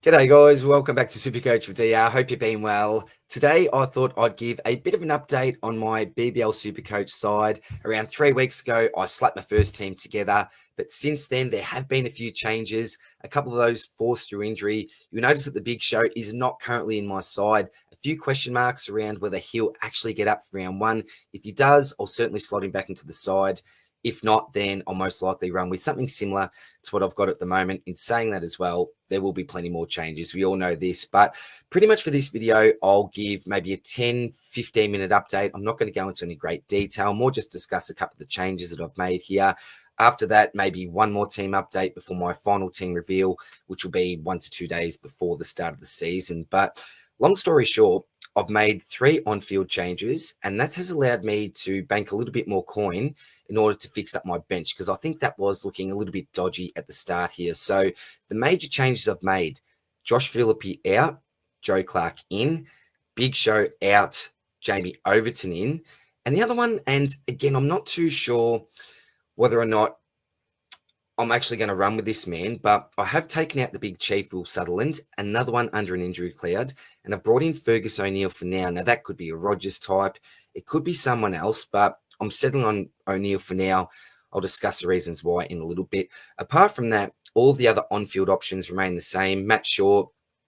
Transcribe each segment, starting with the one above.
G'day guys, welcome back to Supercoach with DR. Hope you're being well. Today I thought I'd give a bit of an update on my BBL Supercoach side. Around 3 weeks ago, I slapped my first team together, but since then there have been a few changes. A couple of those forced through injury. You'll notice that the big show is not currently in my side. A few question marks around whether he'll actually get up for round one. If he does, I'll certainly slot him back into the side. If not, then I'll most likely run with something similar to what I've got at the moment. In saying that as well, there will be plenty more changes. We all know this, but pretty much for this video, I'll give maybe a 10-15 minute update. I'm not going to go into any great detail, more just discuss a couple of the changes that I've made here. After that, maybe one more team update before my final team reveal, which will be 1 to 2 days before the start of the season. But long story short, I've made 3 on-field changes, and that has allowed me to bank a little bit more coin in order to fix up my bench, because I think that was looking a little bit dodgy at the start here. So the major changes I've made: Josh Phillippe out, Joe Clark in, Big Show out, Jamie Overton in. And the other one, and again, I'm not too sure whether or not I'm actually going to run with this man, but I have taken out the big Chief, Will Sutherland, another one under an injury cloud, and I've brought in Fergus O'Neill for now. Now, that could be a Rogers type. It could be someone else, but I'm settling on O'Neill for now. I'll discuss the reasons why in a little bit. Apart from that, all the other on-field options remain the same. Matt Shaw,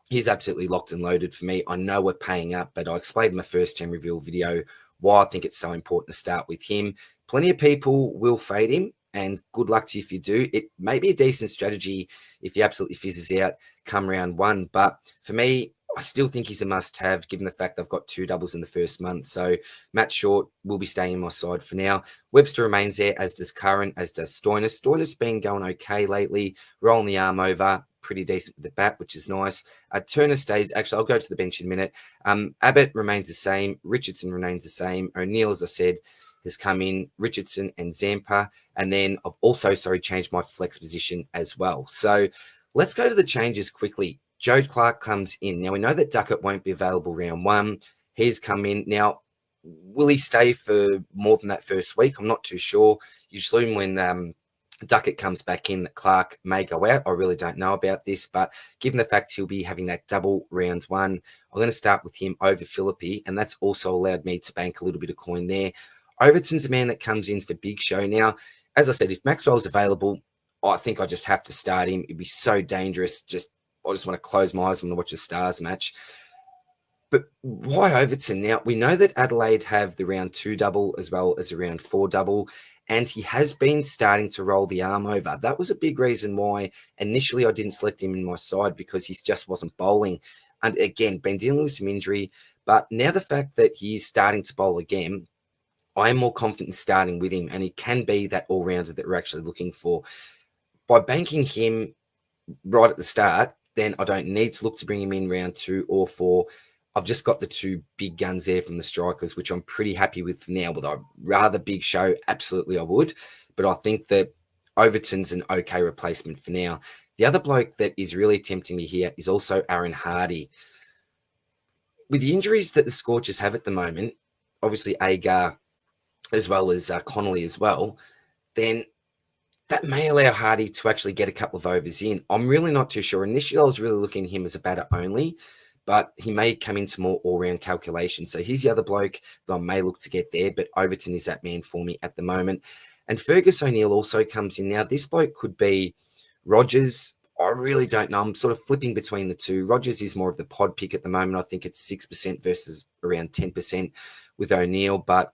he's absolutely locked and loaded for me. I know we're paying up, but I explained in my first team reveal video why I think it's so important to start with him. Plenty of people will fade him, and good luck to you if you do. It may be a decent strategy if he absolutely fizzes out come round one. But for me, I still think he's a must-have, given the fact I've got 2 doubles in the first month. So Matt Short will be staying in my side for now. Webster remains there, as does Curran, as does Stoinis. Stoinis been going okay lately, rolling the arm over, pretty decent with the bat, which is nice. Turner stays. Actually, I'll go to the bench in a minute. Abbott remains the same. Richardson remains the same. O'Neill, as I said, has come in, Richardson and Zampa. And then I've also, changed my flex position as well. So let's go to the changes quickly. Joe Clark comes in. Now, we know that Duckett won't be available round one. He's come in. Now, will he stay for more than that first week? I'm not too sure. Usually when Duckett comes back in, Clark may go out. I really don't know about this, but given the fact he'll be having that double round one, I'm going to start with him over Phillippe, and that's also allowed me to bank a little bit of coin there. Overton's a man that comes in for Big Show. Now, as I said, if Maxwell's available, I think I just have to start him. It'd be so dangerous. I just want to close my eyes when I watch a Stars match. But why Overton? Now, we know that Adelaide have the round 2 double as well as a round 4 double, and he has been starting to roll the arm over. That was a big reason why initially I didn't select him in my side, because he just wasn't bowling. And again, been dealing with some injury. But now the fact that he's starting to bowl again, I am more confident in starting with him, and he can be that all-rounder that we're actually looking for. By banking him right at the start, then I don't need to look to bring him in round 2 or 4. I've just got the 2 big guns there from the strikers, which I'm pretty happy with for now. Would I rather Big Show? Absolutely I would. But I think that Overton's an okay replacement for now. The other bloke that is really tempting me here is also Aaron Hardy. With the injuries that the Scorchers have at the moment, obviously Agar as well as Connolly as well, then that may allow Hardy to actually get a couple of overs in. I'm really not too sure. Initially, I was really looking at him as a batter only, but he may come into more all-round calculation. So he's the other bloke that I may look to get there, but Overton is that man for me at the moment. And Fergus O'Neill also comes in. Now, this bloke could be Rogers. I really don't know. I'm sort of flipping between the two. Rogers is more of the pod pick at the moment. I think it's 6% versus around 10% with O'Neill, but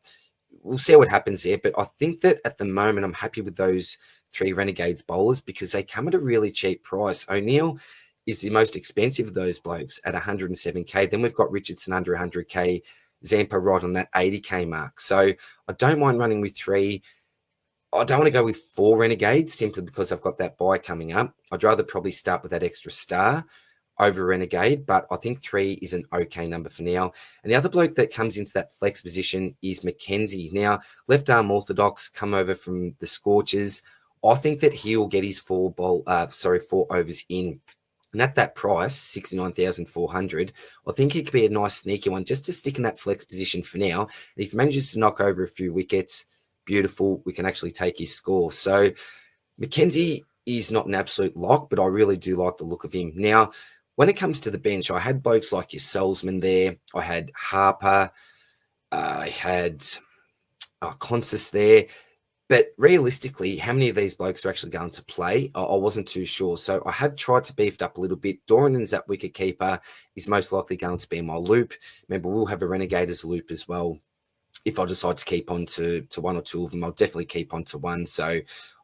we'll see what happens there. But I think that at the moment, I'm happy with those 3 Renegades bowlers because they come at a really cheap price. O'Neill is the most expensive of those blokes at 107K. Then we've got Richardson under 100K, Zampa right on that 80K mark. So I don't mind running with 3. I don't want to go with 4 Renegades simply because I've got that buy coming up. I'd rather probably start with that extra star over Renegade, but I think 3 is an okay number for now. And the other bloke that comes into that flex position is Mackenzie. Now, left arm orthodox, come over from the Scorchers. I think that he'll get his 4 overs in. And at that price, 69,400, I think it could be a nice sneaky one just to stick in that flex position for now. And if he manages to knock over a few wickets, beautiful, we can actually take his score. So Mackenzie is not an absolute lock, but I really do like the look of him. Now, When it comes to the bench, I had blokes like your Salzman there. I had Harper. I had Consis there. But realistically, how many of these blokes are actually going to play? I wasn't too sure. So I have tried to beef it up a little bit. Doran's that wicket keeper is most likely going to be in my loop. Remember, we'll have a Renegade as a loop as well. If I decide to keep on to one or two of them, I'll definitely keep on to one. So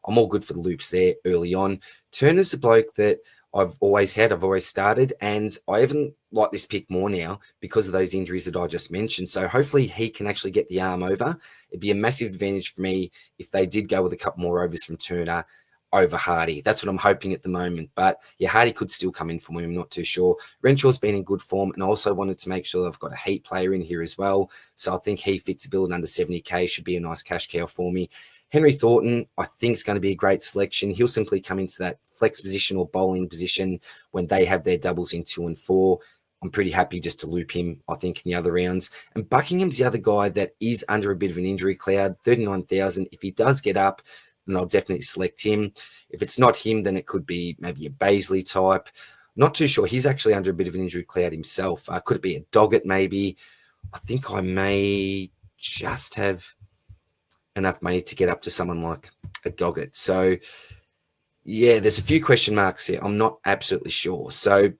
I'm all good for the loops there early on. Turner's a bloke that I've always had, I've always started, and I even like this pick more now because of those injuries that I just mentioned. So hopefully he can actually get the arm over. It'd be a massive advantage for me if they did go with a couple more overs from Turner over Hardy. That's what I'm hoping at the moment. But yeah, Hardy could still come in for me. I'm not too sure. Renshaw's been in good form, and I also wanted to make sure I've got a Heat player in here as well. So I think he fits a bill under 70k, should be a nice cash cow for me. Henry Thornton, I think, is going to be a great selection. He'll simply come into that flex position or bowling position when they have their doubles in 2 and 4. I'm pretty happy just to loop him, I think, in the other rounds. And Buckingham's the other guy that is under a bit of an injury cloud, 39,000. If he does get up, then I'll definitely select him. If it's not him, then it could be maybe a Baisley type. Not too sure. He's actually under a bit of an injury cloud himself. Could it be a Doggett maybe? I think I may just have enough money to get up to someone like a Doggett. So, yeah, there's a few question marks here. I'm not absolutely sure. So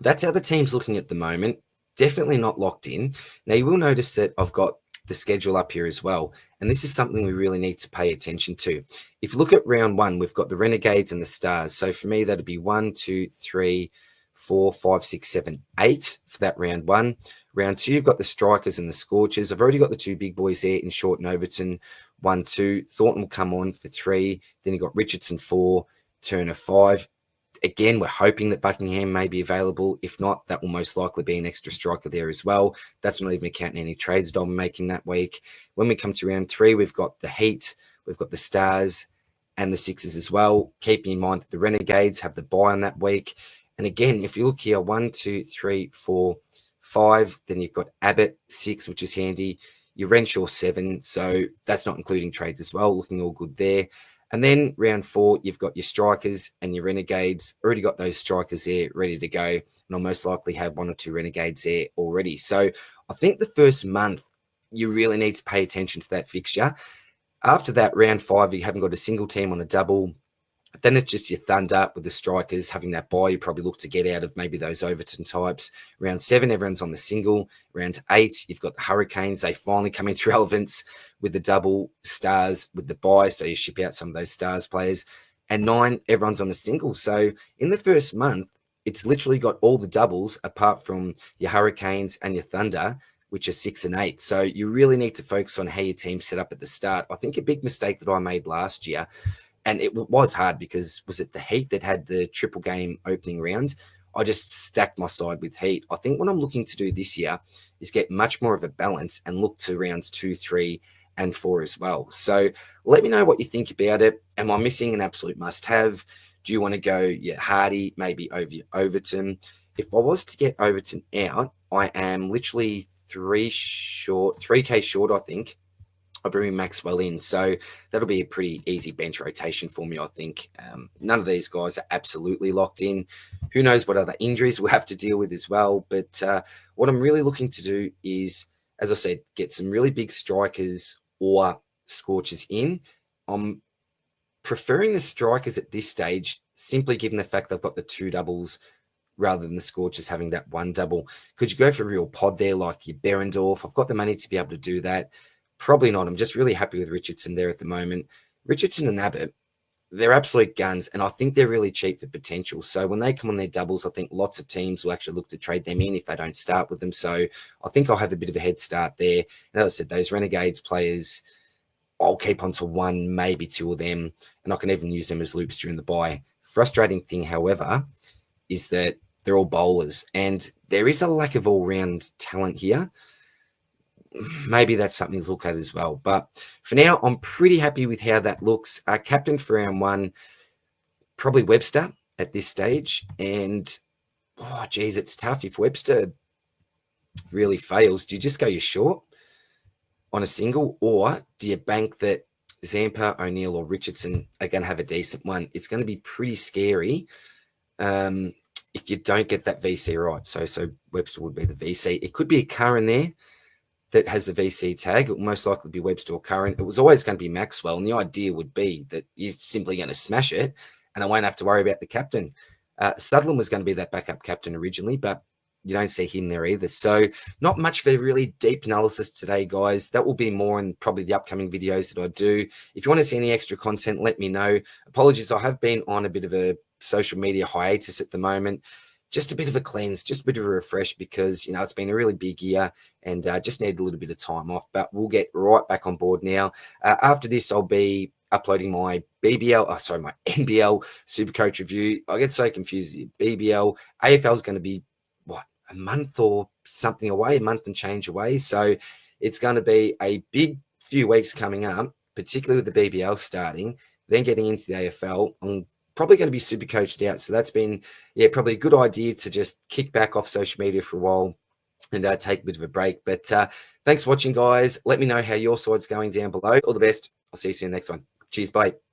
that's how the team's looking at the moment. Definitely not locked in. Now, you will notice that I've got the schedule up here as well. And this is something we really need to pay attention to. If you look at round 1, we've got the Renegades and the Stars. So for me, that'd be 1, 2, 3, 4, 5, 6, 7, 8 for that round 1. Round 2, you've got the Strikers and the Scorchers. I've already got the 2 big boys there in Short and Overton, 1, 2. Thornton will come on for 3. Then you've got Richardson 4, Turner 5. Again, we're hoping that Buckingham may be available. If not, that will most likely be an extra striker there as well. That's not even counting any trades that I'm making that week. When we come to round 3, we've got the Heat, we've got the Stars and the Sixers as well. Keeping in mind that the Renegades have the bye on that week. And again, if you look here, 1, 2, 3, 4, 5, then you've got Abbott 6, which is handy. Your Renshaw 7, so that's not including trades as well. Looking all good there. And then round 4, you've got your Strikers and your Renegades. Already got those Strikers there ready to go. And I'll most likely have 1 or 2 Renegades there already. So I think the first month, you really need to pay attention to that fixture. After that, round 5, you haven't got a single team on a double. Then it's just your Thunder with the Strikers having that bye. You probably look to get out of maybe those Overton types. Round 7, everyone's on the single. Round 8, you've got the Hurricanes. They finally come into relevance with the double. Stars with the bye, so you ship out some of those Stars players. And 9, everyone's on a single. So in the first month, it's literally got all the doubles apart from your Hurricanes and your Thunder, which are 6 and 8. So you really need to focus on how your team's set up at the start. I think a big mistake that I made last year, and it was hard because was it the Heat that had the triple game opening round? I just stacked my side with Heat. I think what I'm looking to do this year is get much more of a balance and look to rounds 2, 3, and 4 as well. So let me know what you think about it. Am I missing an absolute must-have? Do you want to go Hardy, maybe over Overton? If I was to get Overton out, I am literally 3K short, I think. I'll bring Maxwell in. So that'll be a pretty easy bench rotation for me, I think. None of these guys are absolutely locked in. Who knows what other injuries we'll have to deal with as well. But what I'm really looking to do is, as I said, get some really big strikers or Scorchers in. I'm preferring the strikers at this stage, simply given the fact they've got the 2 doubles rather than the Scorchers having that 1 double. Could you go for a real pod there like your Berendorf? I've got the money to be able to do that. Probably not. I'm just really happy with Richardson there at the moment. Richardson and Abbott, they're absolute guns, and I think they're really cheap for potential. So when they come on their doubles, I think lots of teams will actually look to trade them in if they don't start with them. So I think I'll have a bit of a head start there. And as I said, those Renegades players, I'll keep on to 1, maybe 2 of them, and I can even use them as loops during the bye. Frustrating thing, however, is that they're all bowlers, and there is a lack of all-round talent here. Maybe that's something to look at as well. But for now, I'm pretty happy with how that looks. Captain for round 1, probably Webster at this stage. And, oh, geez, it's tough. If Webster really fails, do you just go your short on a single? Or do you bank that Zampa, O'Neill or Richardson are going to have a decent one? It's going to be pretty scary if you don't get that VC right. So Webster would be the VC. It could be a Curran there that has a VC tag. It will most likely be Webster or Curran. It was always going to be Maxwell, and the idea would be that he's simply going to smash it, and I won't have to worry about the captain. Sutherland was going to be that backup captain originally, but you don't see him there either. So not much for really deep analysis today, guys. That will be more in probably the upcoming videos that I do. If you want to see any extra content, let me know. Apologies, I have been on a bit of a social media hiatus at the moment. Just a bit of a cleanse, just a bit of a refresh because, it's been a really big year and just need a little bit of time off. But we'll get right back on board now. After this, I'll be uploading my my NBL Supercoach review. I get so confused. BBL, AFL is going to be, a month or something away, a month and change away. So it's going to be a big few weeks coming up, particularly with the BBL starting, then getting into the AFL. I'm probably going to be super coached out. So that's been, probably a good idea to just kick back off social media for a while and take a bit of a break. But thanks for watching, guys. Let me know how your side's going down below. All the best. I'll see you soon next one. Cheers. Bye.